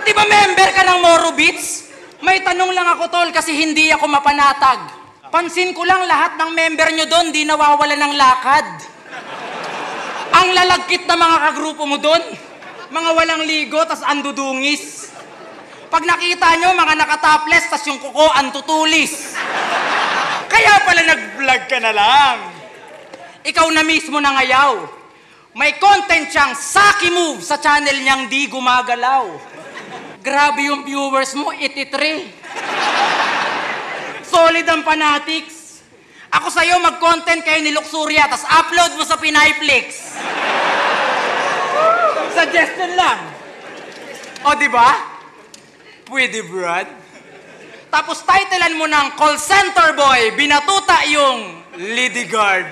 Di ba member ka ng Moro Beats? May tanong lang ako, tol, kasi hindi ako mapanatag. Pansin ko lang lahat ng member nyo doon, di nawawala ng lakad. Ang lalagkit na mga kagrupo mo doon, mga walang ligo, tas andudungis. Pag nakita nyo, mga nakatopless, tas yung kuko antutulis. Kaya pala nag-vlog ka na lang. Ikaw na mismo nangayaw. May content siyang Saki Move sa channel niyang di gumagalaw. Grabe yung viewers mo, 83. Solid ang fanatics. Ako sa'yo, mag-content kayo ni Luxuria, tas upload mo sa Pinayflix. Suggestion lang. O, di ba? Pwede, Brad. Tapos titlean mo ng Call Center Boy, binatuta yung Lady Guard.